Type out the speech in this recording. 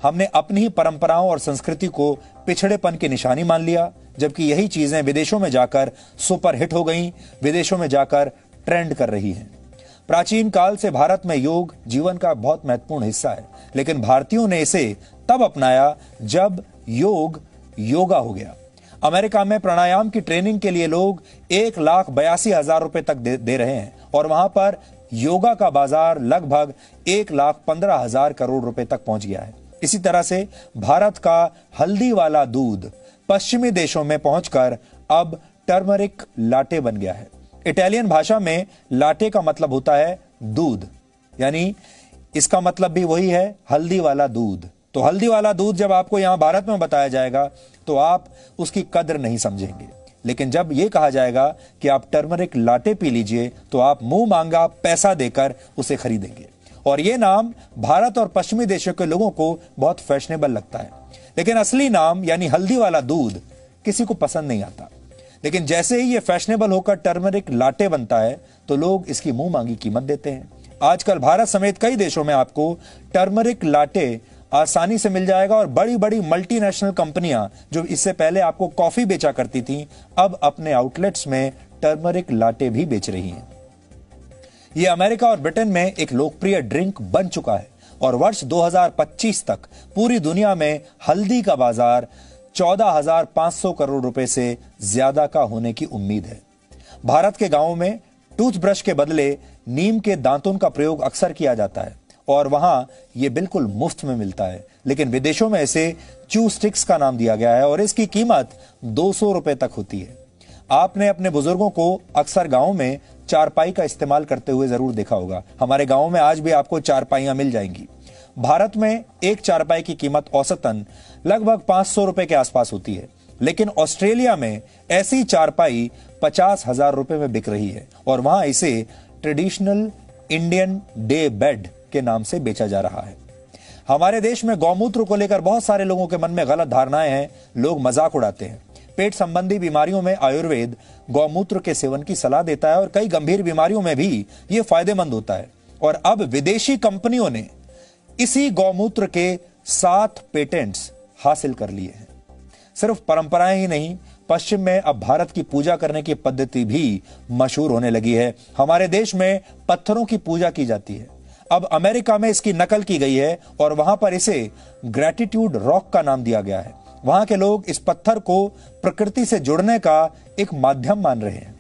हमने अपनी ही परंपराओं और संस्कृति को पिछड़ेपन की निशानी मान लिया, जबकि यही चीजें विदेशों में जाकर सुपर हिट हो गईं, विदेशों में जाकर ट्रेंड कर रही हैं। प्राचीन काल से भारत में योग जीवन का बहुत महत्वपूर्ण हिस्सा है, लेकिन भारतीयों ने इसे तब अपनाया जब योग योगा हो गया। अमेरिका में प्राणायाम की ट्रेनिंग के लिए लोग 1,82,000 रुपए तक दे रहे हैं और वहां पर योगा का बाजार लगभग 1,15,000 करोड़ रुपए तक पहुंच गया है। इसी तरह से भारत का हल्दी वाला दूध पश्चिमी देशों में पहुंचकर अब टर्मरिक लाटे बन गया है। इटालियन भाषा में लाटे का मतलब होता है दूध, यानी इसका मतलब भी वही है, हल्दी वाला दूध। तो हल्दी वाला दूध जब आपको यहां भारत में बताया जाएगा तो आप उसकी कद्र नहीं समझेंगे, लेकिन जब यह कहा जाएगा कि आप टर्मरिक लाटे पी लीजिए तो आप मुंह मांगा पैसा देकर उसे खरीदेंगे। और यह नाम भारत और पश्चिमी देशों के लोगों को बहुत फैशनेबल लगता है, लेकिन असली नाम यानी हल्दी वाला दूध किसी को पसंद नहीं आता। लेकिन जैसे ही यह फैशनेबल होकर टर्मरिक लाटे बनता है तो लोग इसकी मुंह मांगी कीमत देते हैं। आजकल भारत समेत कई देशों में आपको टर्मरिक लाटे आसानी से मिल जाएगा और बड़ी बड़ी मल्टीनेशनल कंपनियां जो इससे पहले आपको कॉफी बेचा करती थी, अब अपने आउटलेट्स में टर्मरिक लाटे भी बेच रही हैं। यह अमेरिका और ब्रिटेन में एक लोकप्रिय ड्रिंक बन चुका है और वर्ष 2025 तक पूरी दुनिया में हल्दी का बाजार 14,500 करोड़ रुपए से ज्यादा का होने की उम्मीद है। भारत के गांवों में टूथब्रश के बदले नीम के दांतुन का प्रयोग अक्सर किया जाता है और वहां यह बिल्कुल मुफ्त में मिलता है, लेकिन विदेशों में इसे च्यू स्टिक्स का नाम दिया गया है और इसकी कीमत 200 रुपए तक होती है। आपने अपने बुजुर्गों को अक्सर गांव में चारपाई का इस्तेमाल करते हुए जरूर देखा होगा। हमारे गांव में आज भी आपको चारपाइयां मिल जाएंगी। भारत में एक चारपाई की कीमत औसतन लगभग 500 रुपए के आसपास होती है, लेकिन ऑस्ट्रेलिया में ऐसी चारपाई 50,000 रुपए में बिक रही है और वहां इसे ट्रेडिशनल इंडियन डे बेड के नाम से बेचा जा रहा है। हमारे देश में गौमूत्र को लेकर बहुत सारे लोगों के मन में गलत धारणाएं हैं, लोग मजाक उड़ाते हैं। पेट संबंधी बीमारियों में आयुर्वेद गौमूत्र के सेवन की सलाह देता है और कई गंभीर बीमारियों में भी यह फायदेमंद होता है। और अब विदेशी कंपनियों ने इसी गौमूत्र के 7 पेटेंट्स हासिल कर लिए हैं। सिर्फ परंपराएं ही नहीं, पश्चिम में अब भारत की पूजा करने की पद्धति भी मशहूर होने लगी है। हमारे देश में पत्थरों की पूजा की जाती है, अब अमेरिका में इसकी नकल की गई है और वहां पर इसे ग्रैटिट्यूड रॉक का नाम दिया गया है। वहां के लोग इस पत्थर को प्रकृति से जुड़ने का एक माध्यम मान रहे हैं।